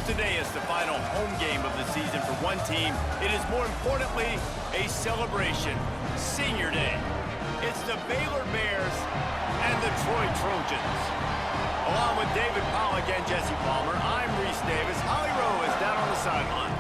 today is the final home game of the season for one team. It is more importantly a celebration. Senior Day. It's the Baylor Bears and the Troy Trojans. Along with David Pollack and Jesse Palmer, I'm Reese Davis. Holly Rowe is down on the sideline.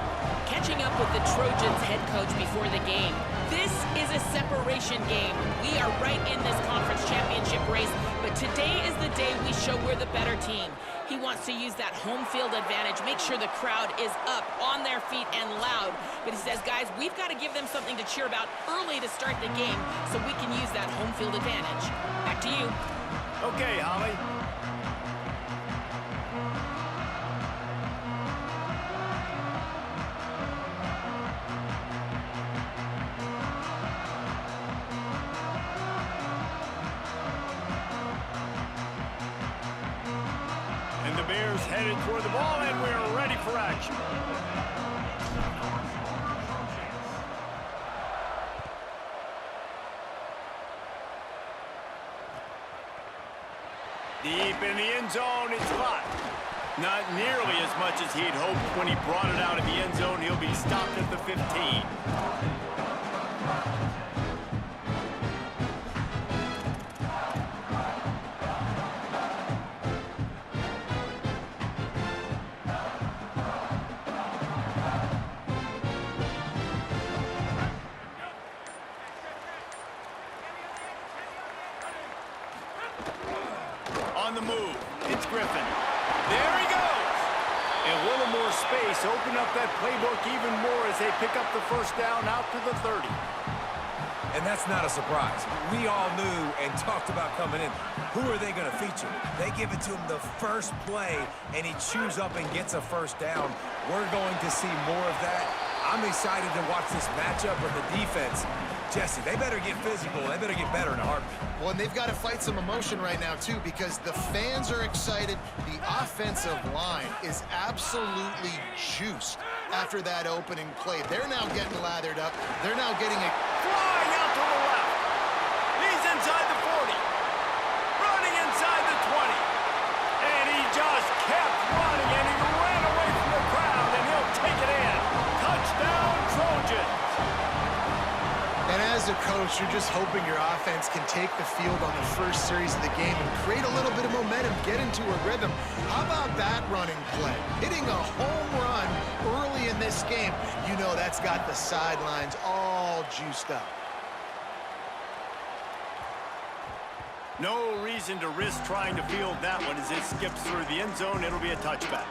Catching up with the Trojans head coach before the game. This is a separation game. We are right in this conference championship race, but today is the day we show we're the better team. He wants to use that home field advantage, make sure the crowd is up, on their feet, and loud. But he says, guys, we've got to give them something to cheer about early to start the game so we can use that home field advantage. Back to you. Okay, Holly. And the Bears headed toward the ball, and we're ready for action. Deep in the end zone, it's caught. Not nearly as much as he'd hoped when he brought it out of the end zone. He'll be stopped at the 15. On the move, it's Griffin. There he goes! A little more space, open up that playbook even more as they pick up the first down out to the 30. And that's not a surprise. We all knew and talked about coming in. Who are they going to feature? They give it to him the first play, and he chews up and gets a first down. We're going to see more of that. I'm excited to watch this matchup with the defense. Jesse, they better get physical. They better get better in a heartbeat. Well, and they've got to fight some emotion right now, too, because the fans are excited. The offensive line is absolutely juiced after that opening play. They're now getting lathered up. They're now getting it Flying out to the left. He's inside the 40. Running inside the 20. And he just kept running, and he ran away from the crowd, and he'll take it in. Touchdown, Trojans. And as a coach, you're just hoping your offense can take the field on the first series of the game and create a little bit of momentum, get into a rhythm. How about that running play? Hitting a home run early in this game. You know that's got the sidelines all juiced up. No reason to risk trying to field that one as it skips through the end zone. It'll be a touchback.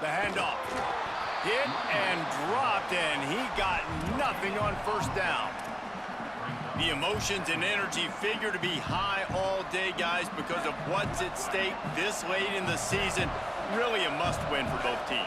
The handoff. Hit and dropped, and he got nothing on first down. The emotions and energy figure to be high all day, guys, because of what's at stake this late in the season. Really a must-win for both teams.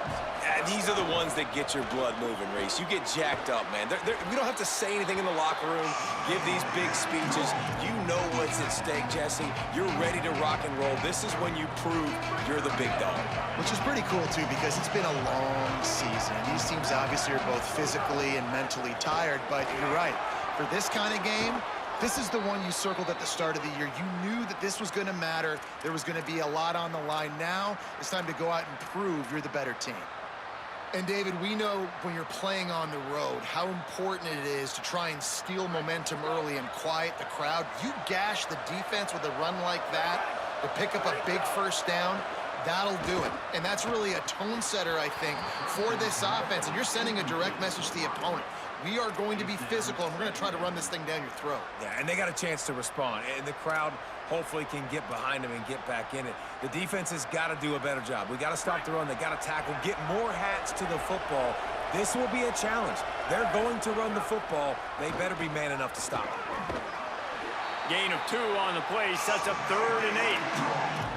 These are the ones that get your blood moving, Reese. You get jacked up, man. We don't have to say anything in the locker room, give these big speeches. You know what's at stake, Jesse. You're ready to rock and roll. This is when you prove you're the big dog. Which is pretty cool, too, because it's been a long season. And these teams obviously are both physically and mentally tired, but you're right. For this kind of game, this is the one you circled at the start of the year. You knew that this was going to matter. There was going to be a lot on the line. Now it's time to go out and prove you're the better team. And, David, we know when you're playing on the road how important it is to try and steal momentum early and quiet the crowd. You gash the defense with a run like that to pick up a big first down, that'll do it. And that's really a tone setter, I think, for this offense. And you're sending a direct message to the opponent. We are going to be physical, and we're going to try to run this thing down your throat. Yeah, and they got a chance to respond. And the crowd hopefully can get behind them and get back in it. The defense has got to do a better job. We got to stop the run. They got to tackle, get more hats to the football. This will be a challenge. They're going to run the football. They better be man enough to stop it. Gain of 2 on the play sets up 3rd and 8.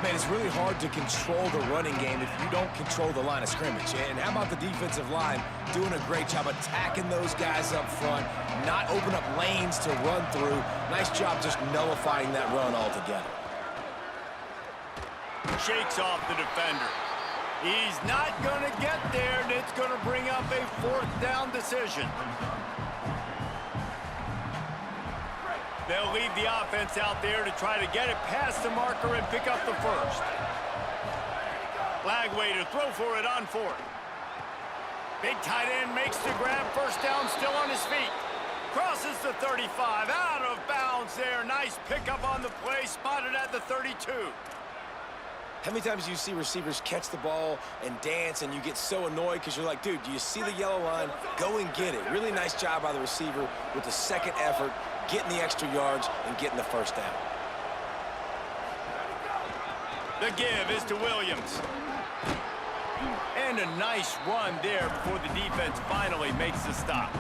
Man, it's really hard to control the running game if you don't control the line of scrimmage. And how about the defensive line doing a great job attacking those guys up front, not open up lanes to run through. Nice job just nullifying that run altogether. Shakes off the defender. He's not going to get there, and it's going to bring up a fourth down decision. They'll leave the offense out there to try to get it past the marker and pick up the first. Lagway to throw for it on fourth. Big tight end makes the grab. First down, still on his feet. Crosses the 35, out of bounds there. Nice pickup on the play, spotted at the 32. How many times do you see receivers catch the ball and dance and you get so annoyed because you're like, dude, do you see the yellow line? Go and get it. Really nice job by the receiver with the second effort, getting the extra yards and getting the first down. The give is to Williams. And a nice run there before the defense finally makes the stop.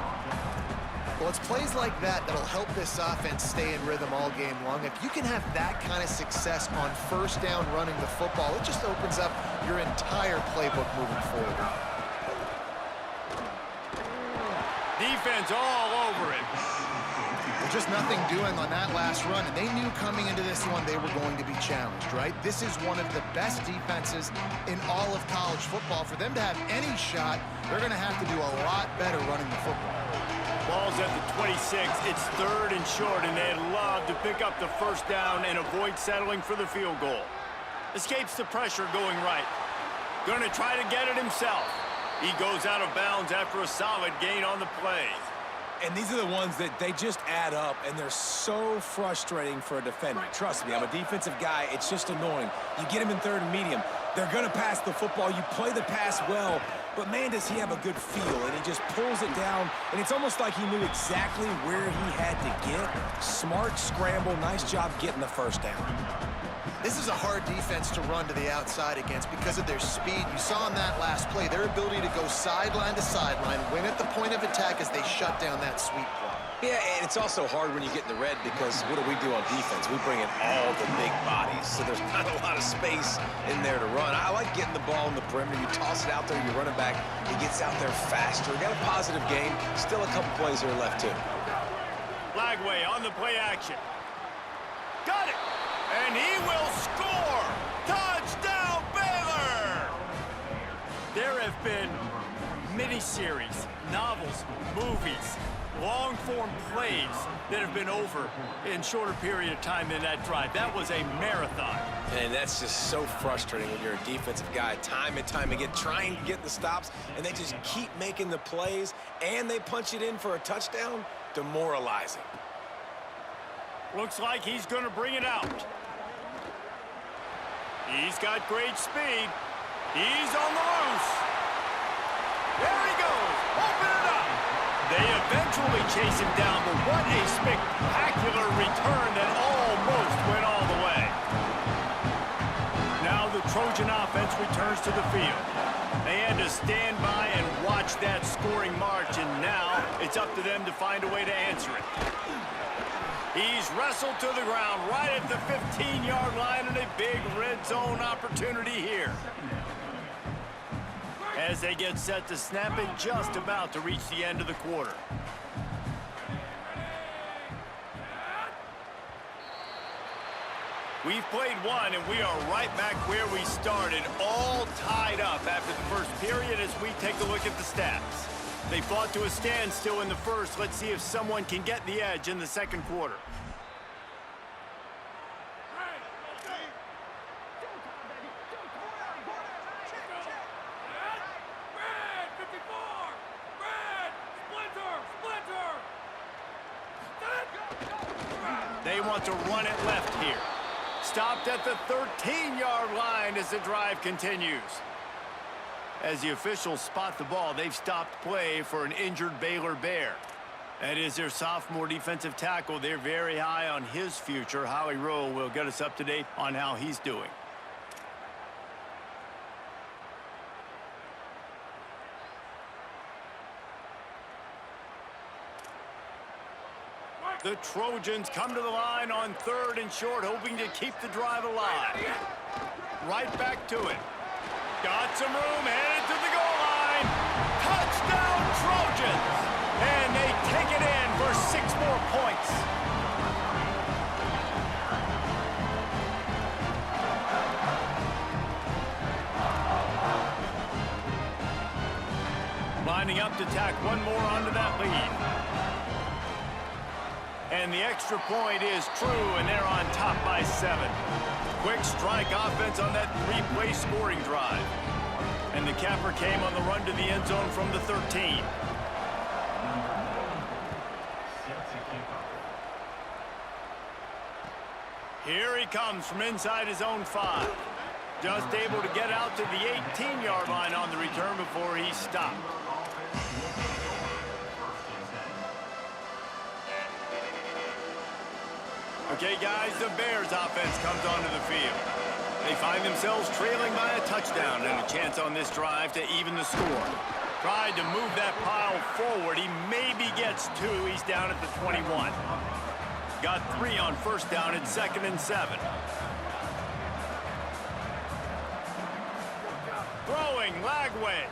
Well, it's plays like that that'll help this offense stay in rhythm all game long. If you can have that kind of success on first down running the football, it just opens up your entire playbook moving forward. Defense all over it. There's just nothing doing on that last run, and they knew coming into this one they were going to be challenged, right? This is one of the best defenses in all of college football. For them to have any shot, they're going to have to do a lot better running the football. Ball's at the 26. It's third and short, and they'd love to pick up the first down and avoid settling for the field goal. Escapes the pressure going right. Going to try to get it himself. He goes out of bounds after a solid gain on the play. And these are the ones that they just add up, and they're so frustrating for a defender. Trust me, I'm a defensive guy. It's just annoying. You get him in third and medium. They're going to pass the football. You play the pass well, but, man, does he have a good feel. And he just pulls it down, and it's almost like he knew exactly where he had to get. Smart scramble. Nice job getting the first down. This is a hard defense to run to the outside against because of their speed. You saw in that last play their ability to go sideline to sideline, win at the point of attack as they shut down that sweep play. Yeah, and it's also hard when you get in the red because what do we do on defense? We bring in all the big bodies, so there's not a lot of space in there to run. I like getting the ball in the perimeter. You toss it out there, you run it back. He gets out there faster. We got a positive game. Still a couple plays here left, too. Lagway on the play action. Got it! And he will score! Touchdown, Baylor! There have been miniseries, novels, movies, long-form plays that have been over in shorter period of time than that drive. That was a marathon. And that's just so frustrating when you're a defensive guy, time and time again, trying to get the stops, and they just keep making the plays, and they punch it in for a touchdown. Demoralizing. Looks like he's going to bring it out. He's got great speed. He's on the loose. There he goes. Open it up. They eventually chase him down, but what a spectacular return that almost went all the way. Now the Trojan offense returns to the field. They had to stand by and watch that scoring march, and now it's up to them to find a way to answer it. He's wrestled to the ground right at the 15-yard line, and a big red zone opportunity here. As they get set to snap it, just about to reach the end of the quarter. We've played one, and we are right back where we started, all tied up after the first period as we take a look at the stats. They fought to a standstill in the first. Let's see if someone can get the edge in the second quarter. They want to run it left here. Stopped at the 13-yard line as the drive continues. As the officials spot the ball, they've stopped play for an injured Baylor Bear. That is their sophomore defensive tackle. They're very high on his future. Howie Rowe will get us up to date on how he's doing. The Trojans come to the line on third and short, hoping to keep the drive alive. Right back to it. Got some room, headed to the goal line. Touchdown, Trojans! And they take it in for 6 more points. lining up to tack one more onto that lead. And the extra point is true, and they're on top by 7. Quick strike offense on that 3-play scoring drive. And the capper came on the run to the end zone from the 13. Here he comes from inside his own 5. Just able to get out to the 18-yard line on the return before he stopped. Okay, guys, the Bears offense comes onto the field. They find themselves trailing by a touchdown and a chance on this drive to even the score. Tried to move that pile forward. He maybe gets 2. He's down at the 21. Got 3 on first down at 2nd and 7. Throwing, Lagway.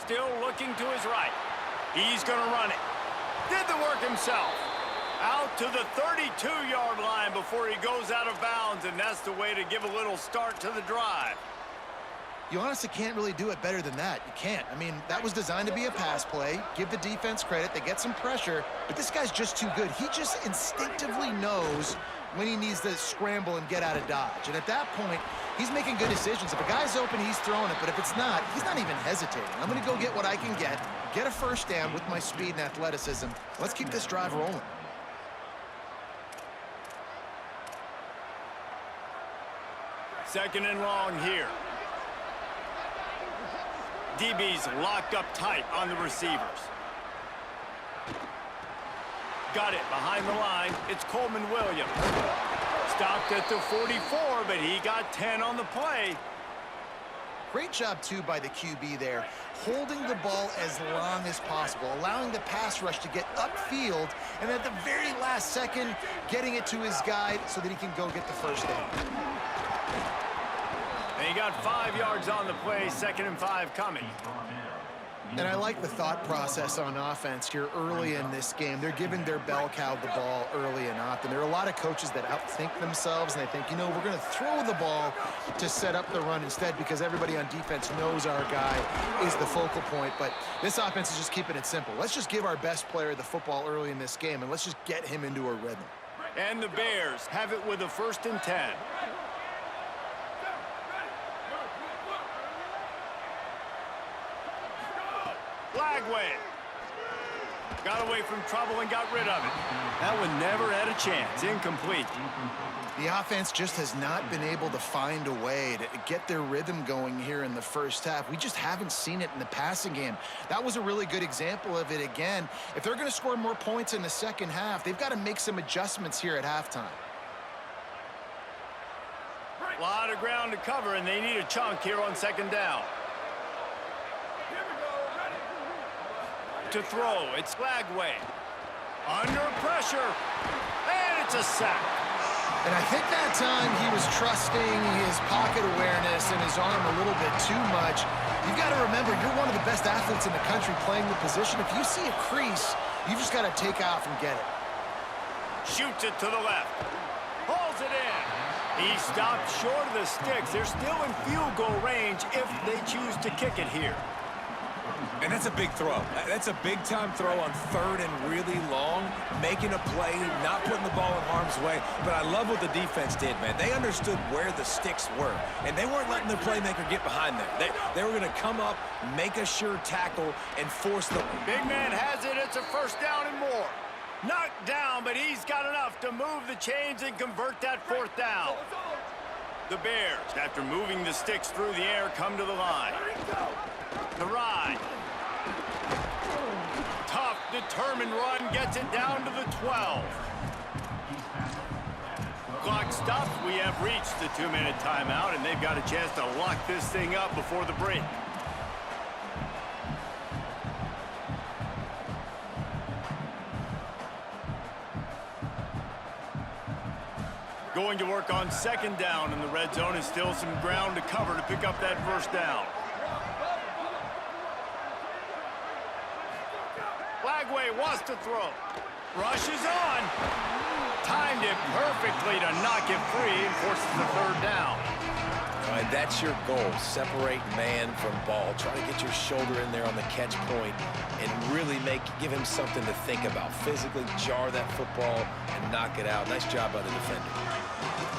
Still looking to his right. He's going to run it. Did the work himself. Out to the 32-yard line before he goes out of bounds, and that's the way to give a little start to the drive. You honestly can't really do it better than that. You can't. I mean, that was designed to be a pass play. Give the defense credit. They get some pressure, but this guy's just too good. He just instinctively knows when he needs to scramble and get out of dodge. And at that point, he's making good decisions. If a guy's open, he's throwing it. But if it's not, he's not even hesitating. I'm going to go get what I can get a first down with my speed and athleticism. Let's keep this drive rolling. Second and long here. DB's locked up tight on the receivers. Got it behind the line. It's Coleman Williams. Stopped at the 44, but he got 10 on the play. Great job, too, by the QB there, holding the ball as long as possible, allowing the pass rush to get upfield, and at the very last second, getting it to his guy so that he can go get the first down. And he got 5 yards on the play, 2nd and 5 coming. And I like the thought process on offense here early in this game. They're giving their bell cow the ball early and often. There are a lot of coaches that outthink themselves, and they think, you know, we're going to throw the ball to set up the run instead because everybody on defense knows our guy is the focal point. But this offense is just keeping it simple. Let's just give our best player the football early in this game, and let's just get him into a rhythm. And the Bears have it with a 1st and 10. Lagway got away from trouble and got rid of it. That one never had a chance. Incomplete. The offense just has not been able to find a way to get their rhythm going here in the first half. We just haven't seen it in the passing game. That was a really good example of it again. If they're going to score more points in the second half, they've got to make some adjustments here at halftime. A lot of ground to cover, and they need a chunk here on 2nd down. To throw, it's Lagway. Under pressure, and it's a sack. And I think that time he was trusting his pocket awareness and his arm a little bit too much. You've got to remember, you're one of the best athletes in the country playing the position. If you see a crease, you've just got to take off and get it. Shoots it to the left. Pulls it in. He stopped short of the sticks. They're still in field goal range if they choose to kick it here. And that's a big throw. That's a big-time throw on 3rd and really long, making a play, not putting the ball in harm's way. But I love what the defense did, man. They understood where the sticks were, and they weren't letting their playmaker get behind them. They were going to come up, make a sure tackle, and force the... Big man has it. It's a 1st down and more. Knocked down, but he's got enough to move the chains and convert that 4th down. The Bears, after moving the sticks through the air, come to the line. The ride. Tough, determined run gets it down to the 12. Clock stops. We have reached the 2-minute timeout, and they've got a chance to lock this thing up before the break. Going to work on 2nd down in the red zone, and still some ground to cover to pick up that 1st down. Lagway wants to throw. Rushes on. Timed it perfectly to knock it free and forces the 3rd down. All right, that's your goal. Separate man from ball. Try to get your shoulder in there on the catch point and really give him something to think about. Physically jar that football and knock it out. Nice job by the defender.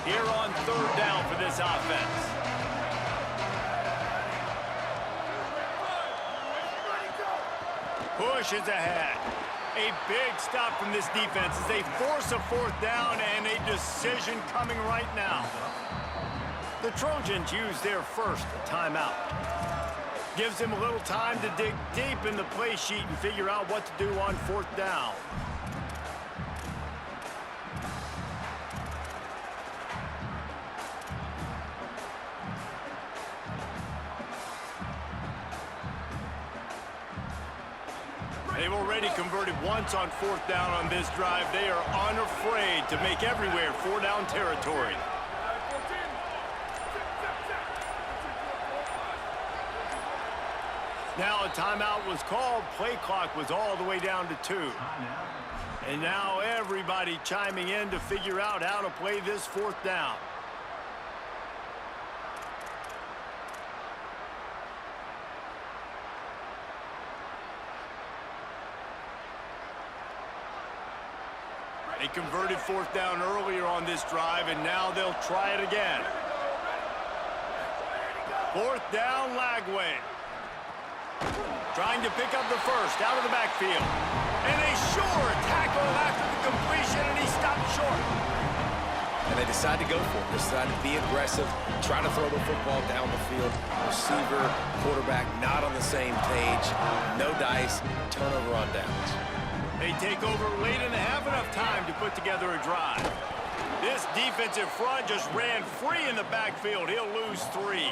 Here on third down for this offense. Pushes ahead. A big stop from this defense as they force a fourth down and a decision coming right now. The Trojans use their first timeout. Gives them a little time to dig deep in the play sheet and figure out what to do on fourth down. They've already converted once on fourth down on this drive. They are unafraid to make everywhere four-down territory. Now a timeout was called. Play clock was all the way down to 2. And now everybody chiming in to figure out how to play this fourth down. They converted fourth down earlier on this drive, and now they'll try it again. Fourth down, Lagway. Trying to pick up the first out of the backfield. And a sure tackle after the completion, and he stopped short. And they decide to go for it. They decide to be aggressive, try to throw the football down the field. Receiver, quarterback, not on the same page. No dice, turnover on downs. They take over late in the half, enough time to put together a drive. This defensive front just ran free in the backfield. He'll lose 3.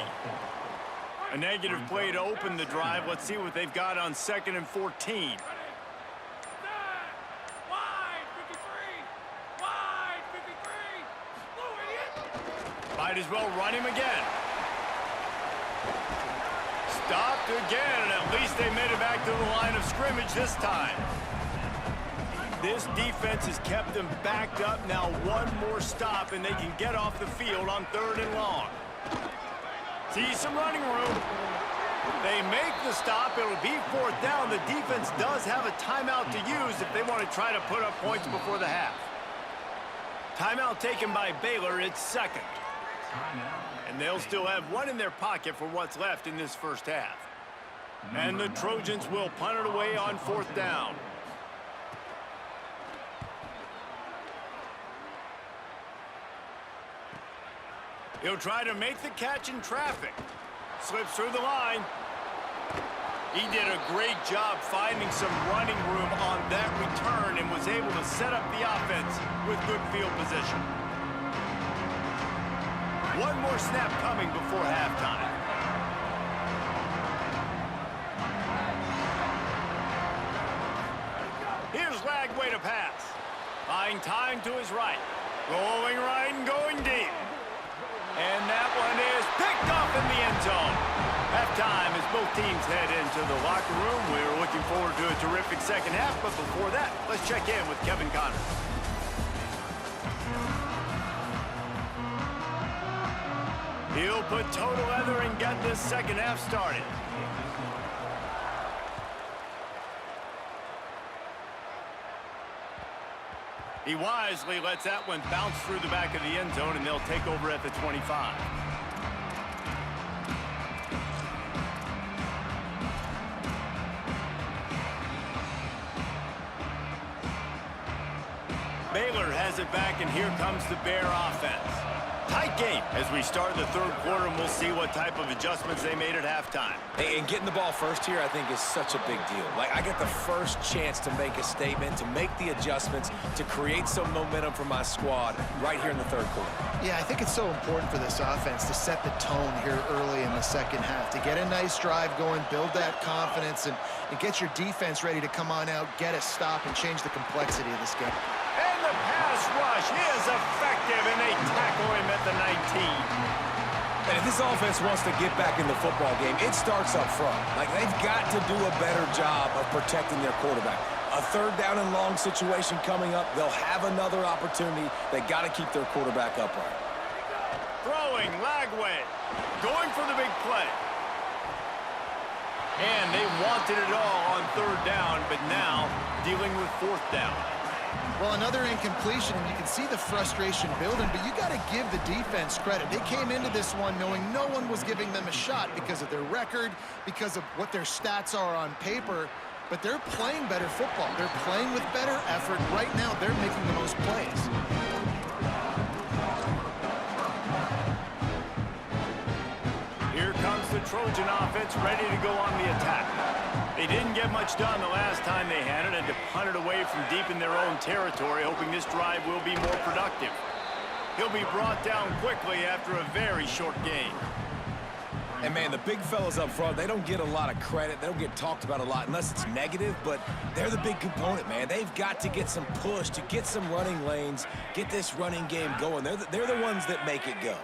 A negative play to open the drive. Let's see what they've got on 2nd and 14. Might as well run him again. Stopped again, and at least they made it back to the line of scrimmage this time. This defense has kept them backed up. Now one more stop, and they can get off the field on 3rd and long. See some running room. They make the stop. It'll be 4th down. The defense does have a timeout to use if they want to try to put up points before the half. Timeout taken by Baylor. It's 2nd. And they'll still have one in their pocket for what's left in this first half. And the Trojans will punt it away on 4th down. He'll try to make the catch in traffic. Slips through the line. He did a great job finding some running room on that return and was able to set up the offense with good field position. One more snap coming before halftime. Here's Lagway to pass. Buying time to his right. Rolling right and going deep. And that one is picked off in the end zone. Halftime as both teams head into the locker room. We're looking forward to a terrific second half, but before that, let's check in with Kevin Connors. He'll put toe to leather and get this second half started. He wisely lets that one bounce through the back of the end zone, and they'll take over at the 25. Baylor has it back, and here comes the Bear offense. Tight game as we start the 3rd quarter, and we'll see what type of adjustments they made at halftime. And getting the ball first here, I think, is such a big deal. Like, I get the first chance to make a statement, to make the adjustments, to create some momentum for my squad right here in the 3rd quarter. Yeah, I think it's so important for this offense to set the tone here early in the second half, to get a nice drive going, build that confidence, and get your defense ready to come on out, get a stop, and change the complexity of this game. And the pass rush is effective, and they tackle him at the 19. And if this offense wants to get back in the football game, it starts up front. Like, they've got to do a better job of protecting their quarterback. A 3rd down and long situation coming up. They'll have another opportunity. They got to keep their quarterback upright. Throwing, Lagway. going for the big play. And they wanted it all on third down, but now dealing with fourth down. Well, another incompletion, and you can see the frustration building, but you got to give the defense credit. They came into this one knowing no one was giving them a shot because of their record, because of what their stats are on paper, but they're playing better football. They're playing with better effort. Right now, they're making the most plays. Here comes the Trojan offense ready to go on the attack. They didn't get much done the last time they had it and to punt it away from deep in their own territory, hoping this drive will be more productive. He'll be brought down quickly after a very short gain. And, man, the big fellas up front, they don't get a lot of credit. They don't get talked about a lot unless it's negative, but they're the big component, man. They've got to get some push, to get some running lanes, get this running game going. They're the ones that make it go.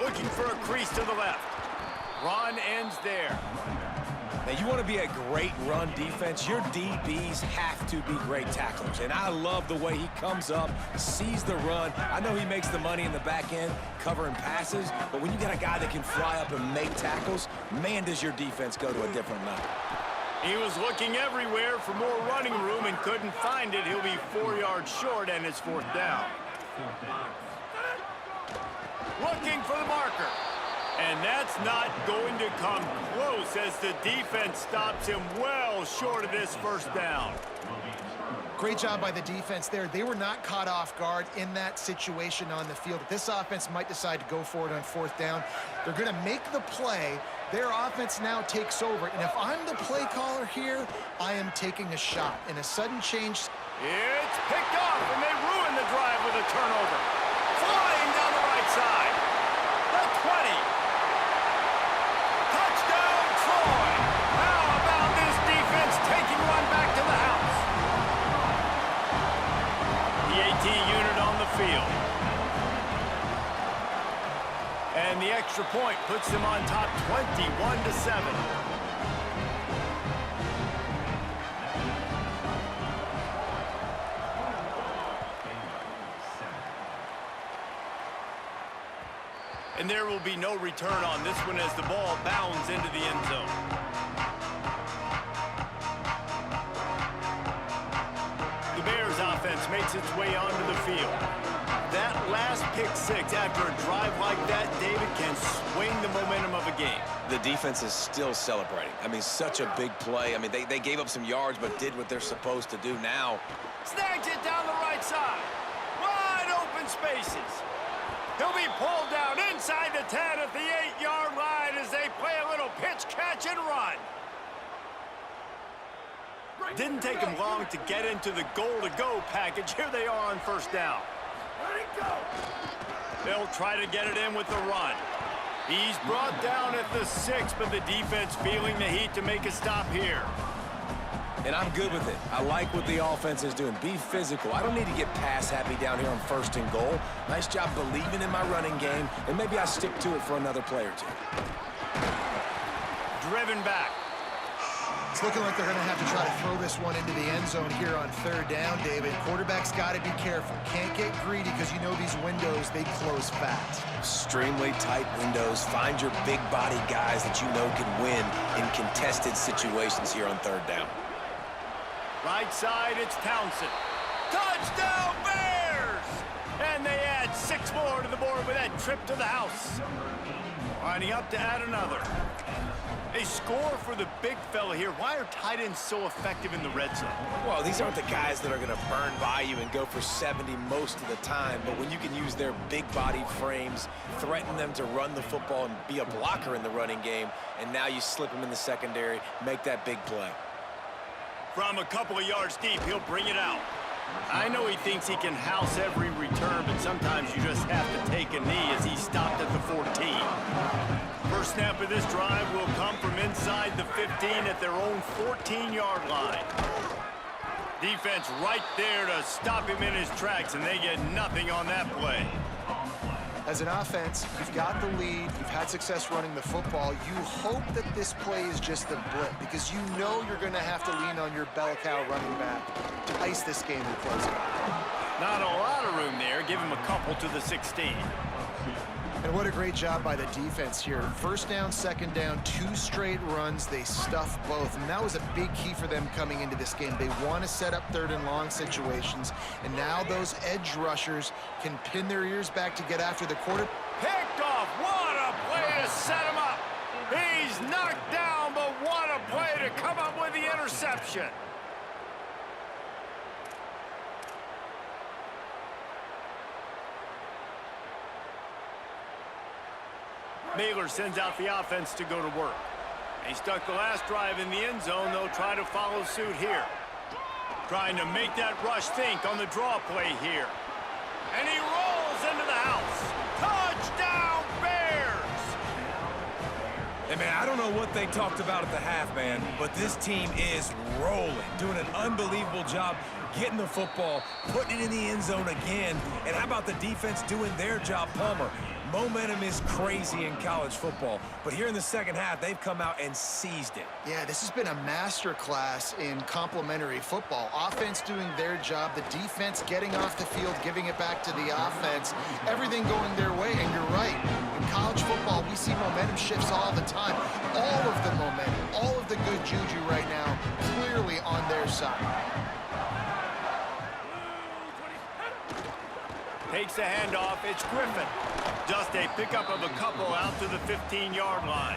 Looking for a crease to the left. Run ends there. Now, you want to be a great run defense, your DBs have to be great tacklers. And I love the way he comes up, sees the run. I know he makes the money in the back end covering passes, but when you got a guy that can fly up and make tackles, man, does your defense go to a different level. He was looking everywhere for more running room and couldn't find it. He'll be 4 yards short, and it's fourth down. Looking for the marker. And that's not going to come close as the defense stops him well short of this first down. Great job by the defense there. They were not caught off guard in that situation on the field. This offense might decide to go for it on fourth down. They're going to make the play. Their offense now takes over. And if I'm the play caller here, I am taking a shot. And a sudden change. It's picked off, and they ruin the drive with a turnover. Flying down the right side. The 20. Touchdown, Troy. How about this defense taking one back to the house? The AT unit on the field. And the extra point puts them on top 21-7. And there will be no return on this one as the ball bounds into the end zone. The Bears offense makes its way onto the field. That last pick six after a drive like that, David, can swing the momentum of a game. The defense is still celebrating. I mean, such a big play. I mean, they gave up some yards but did what they're supposed to do now. Snags it down the right side. Wide open spaces. He'll be pulled down inside the 10 at the 8-yard line as they play a little pitch, catch, and run. Didn't take him long to get into the goal-to-go package. Here they are on first down. They'll try to get it in with the run. He's brought down at the 6, but the defense feeling the heat to make a stop here. And I'm good with it. I like what the offense is doing. Be physical. I don't need to get pass happy down here on first and goal. Nice job believing in my running game, and maybe I stick to it for another play or two. Driven back. It's looking like they're going to have to try to throw this one into the end zone here on third down, David. Quarterback's got to be careful. Can't get greedy because you know these windows, they close fast. Extremely tight windows. Find your big body guys that you know can win in contested situations here on third down. Right side, it's Townsend. Touchdown, Bears! And they add 6 more to the board with that trip to the house. Lining up to add another. They score for the big fella here. Why are tight ends so effective in the red zone? Well, these aren't the guys that are going to burn by you and go for 70 most of the time, but when you can use their big-bodied frames, threaten them to run the football and be a blocker in the running game, and now you slip them in the secondary, make that big play. From a couple of yards deep, he'll bring it out. I know he thinks he can house every return, but sometimes you just have to take a knee as he stopped at the 14. First snap of this drive will come from inside the 15 at their own 14-yard line. Defense right there to stop him in his tracks, and they get nothing on that play. As an offense, you've got the lead, you've had success running the football. You hope that this play is just a blip because you know you're going to have to lean on your bell cow running back to ice this game and close it out. Not a lot of room there. Give him a couple to the 16. And what a great job by the defense here. First down, second down, 2 straight runs. They stuffed both, and that was a big key for them coming into this game. They want to set up 3rd and long situations, and now those edge rushers can pin their ears back to get after the quarter. Picked off. What a play to set him up. He's knocked down, but what a play to come up with the interception. Baylor sends out the offense to go to work. They stuck the last drive in the end zone. They'll try to follow suit here. Trying to make that rush think on the draw play here. And he rolls into the house. Touchdown, Bears! Hey, man, I don't know what they talked about at the half, man, but this team is rolling, doing an unbelievable job getting the football, putting it in the end zone again. And how about the defense doing their job, Palmer? Momentum is crazy in college football, but here in the second half, they've come out and seized it. Yeah, this has been a master class in complementary football. Offense doing their job, the defense getting off the field, giving it back to the offense, everything going their way, and you're right. In college football, we see momentum shifts all the time. All of the momentum, all of the good juju right now, clearly on their side. Takes the handoff. It's Griffin. Just a pickup of a couple out to the 15-yard line.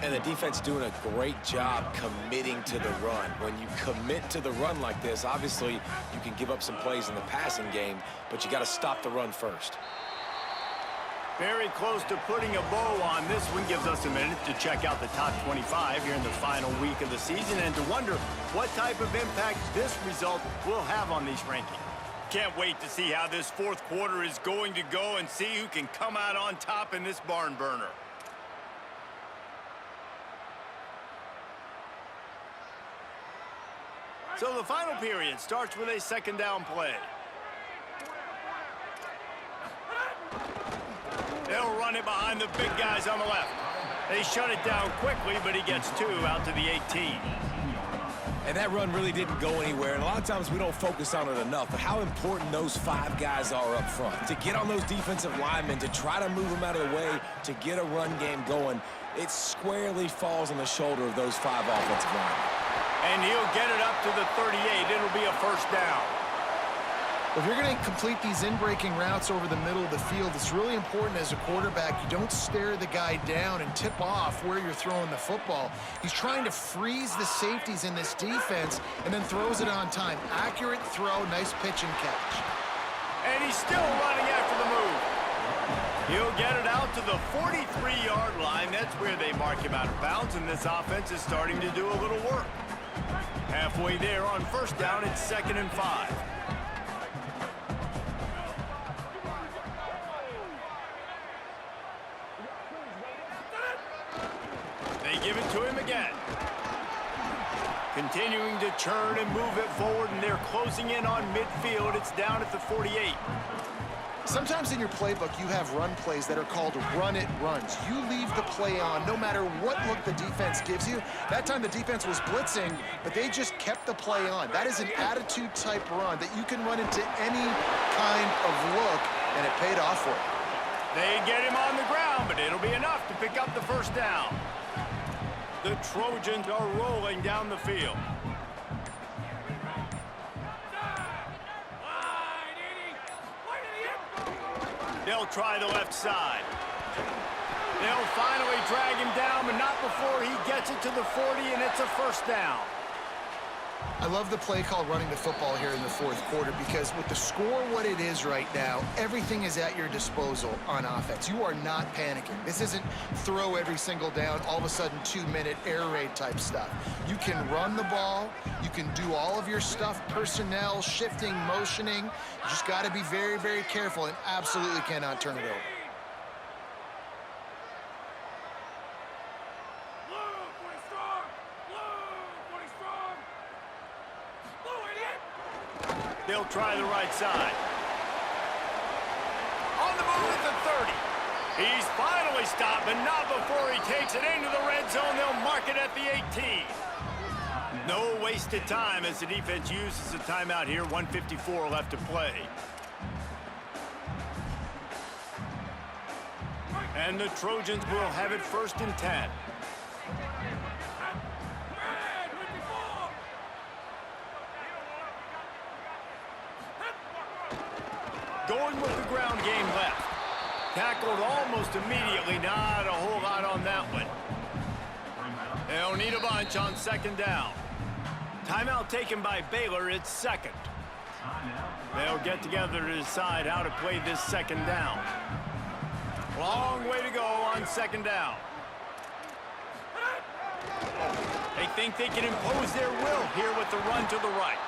And the defense doing a great job committing to the run. When you commit to the run like this, obviously you can give up some plays in the passing game, but you got to stop the run first. Very close to putting a bow on this one. Gives us a minute to check out the top 25 here in the final week of the season and to wonder what type of impact this result will have on these rankings. Can't wait to see how this 4th quarter is going to go and see who can come out on top in this barn burner. So the final period starts with a 2nd down play. They'll run it behind the big guys on the left. They shut it down quickly, but he gets 2 out to the 18. And that run really didn't go anywhere, and a lot of times we don't focus on it enough, but how important those 5 guys are up front. To get on those defensive linemen, to try to move them out of the way, to get a run game going, it squarely falls on the shoulder of those 5 offensive linemen. And he'll get it up to the 38. It'll be a 1st down. If you're going to complete these in-breaking routes over the middle of the field, it's really important as a quarterback you don't stare the guy down and tip off where you're throwing the football. He's trying to freeze the safeties in this defense and then throws it on time. Accurate throw, nice pitch and catch. And he's still running after the move. He'll get it out to the 43-yard line. That's where they mark him out of bounds, and this offense is starting to do a little work. Halfway there on 1st down, it's 2nd and 5. Give it to him again. Continuing to churn and move it forward, and they're closing in on midfield. It's down at the 48. Sometimes in your playbook, you have run plays that are called run-it runs. You leave the play on no matter what look the defense gives you. That time the defense was blitzing, but they just kept the play on. That is an attitude-type run that you can run into any kind of look, and it paid off for you. They get him on the ground, but it'll be enough to pick up the 1st down. The Trojans are rolling down the field. They'll try the left side. They'll finally drag him down, but not before he gets it to the 40, and it's a 1st down. I love the play call running the football here in the 4th quarter because with the score what it is right now, everything is at your disposal on offense. You are not panicking. This isn't throw every single down, all of a sudden 2-minute air raid type stuff. You can run the ball. You can do all of your stuff, personnel, shifting, motioning. You just got to be very, very careful and absolutely cannot turn it over. They'll try the right side. On the at the 30. He's finally stopped, but not before he takes it into the red zone. They'll mark it at the 18. No wasted time as the defense uses a timeout here. 1:54 left to play. And the Trojans will have it 1st and 10. Going with the ground game left. Tackled almost immediately. Not a whole lot on that one. They'll need a bunch on 2nd down. Timeout taken by Baylor. It's 2nd. They'll get together to decide how to play this 2nd down. Long way to go on 2nd down. They think they can impose their will here with the run to the right.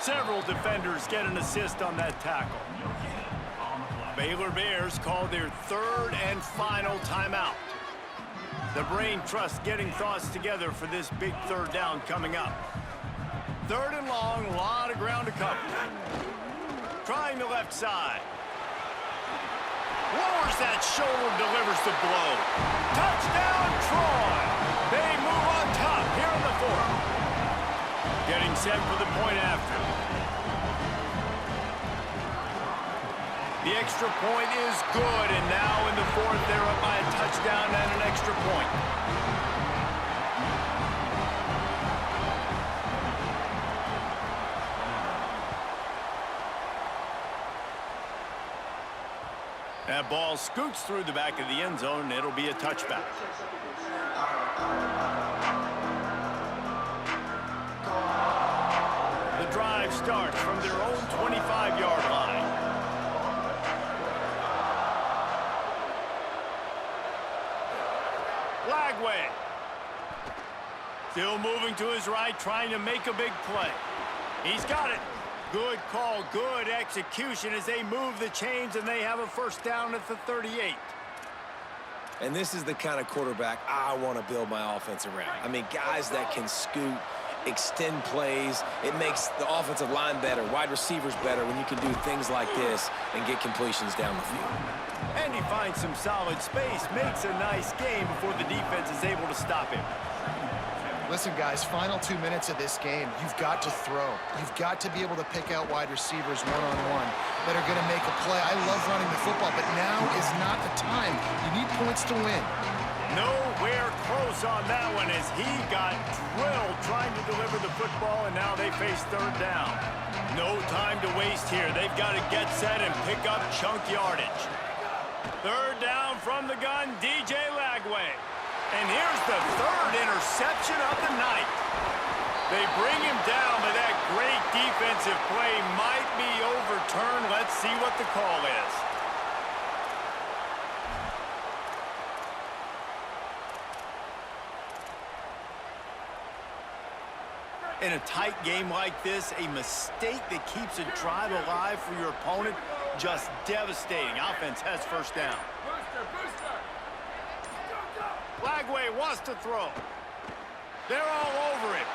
Several defenders get an assist on that tackle. Baylor Bears call their 3rd and final timeout. The brain trust getting thoughts together for this big 3rd down coming up. 3rd and long, a lot of ground to cover. Trying the left side. Lowers that shoulder, delivers the blow. Touchdown, Troy! They move on top here in the 4th. Getting set for the point after. The extra point is good, and now in the 4th, they're up by a touchdown and an extra point. That ball scoots through the back of the end zone, and it'll be a touchback. The drive starts from their own 25-yard line. Lagway. Still moving to his right, trying to make a big play. He's got it. Good call, good execution as they move the chains, and they have a 1st down at the 38. And this is the kind of quarterback I want to build my offense around. I mean, guys that can scoot, extend plays. It makes the offensive line better, wide receivers better when you can do things like this and get completions down the field. And he finds some solid space, makes a nice game before the defense is able to stop him. Listen, guys, final 2 minutes of this game, you've got to throw. You've got to be able to pick out wide receivers one-on-one that are going to make a play. I love running the football, but now is not the time. You need points to win. Nowhere close on that one as he got drilled trying to deliver the football, and now they face 3rd down. No time to waste here. They've got to get set and pick up chunk yardage. 3rd down from the gun, DJ Lagway. And here's the 3rd interception of the night. They bring him down, but that great defensive play might be overturned. Let's see what the call is. In a tight game like this, a mistake that keeps a drive alive for your opponent, just devastating. Offense has 1st down. Lagway wants to throw. They're all over him.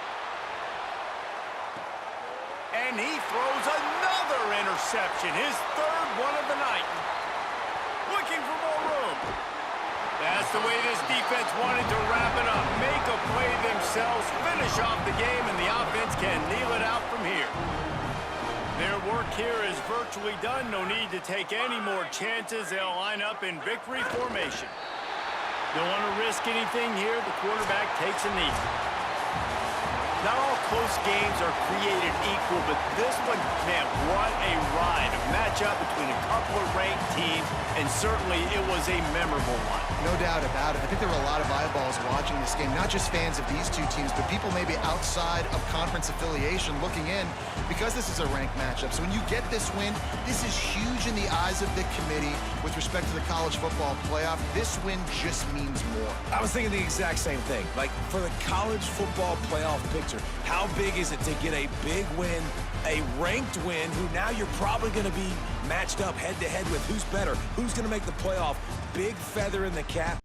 And he throws another interception, his 3rd one of the night. Looking for more room. That's the way this defense wanted to wrap it up. Make a play themselves, finish off the game, and the offense can kneel it out from here. Their work here is virtually done. No need to take any more chances. They'll line up in victory formation. Don't want to risk anything here. The quarterback takes a knee. Not all close games are created equal, but this one, man, what a ride. A matchup between a couple of ranked teams, and certainly it was a memorable one. No doubt about it. I think there were a lot of eyeballs watching this game, not just fans of these two teams, but people maybe outside of conference affiliation looking in because this is a ranked matchup. So when you get this win, this is huge in the eyes of the committee with respect to the college football playoff. This win just means more. I was thinking the exact same thing. Like, for the college football playoff picture, how big is it to get a big win, a ranked win, who now you're probably going to be matched up head-to-head with who's better, who's going to make the playoff. Big feather in the cap.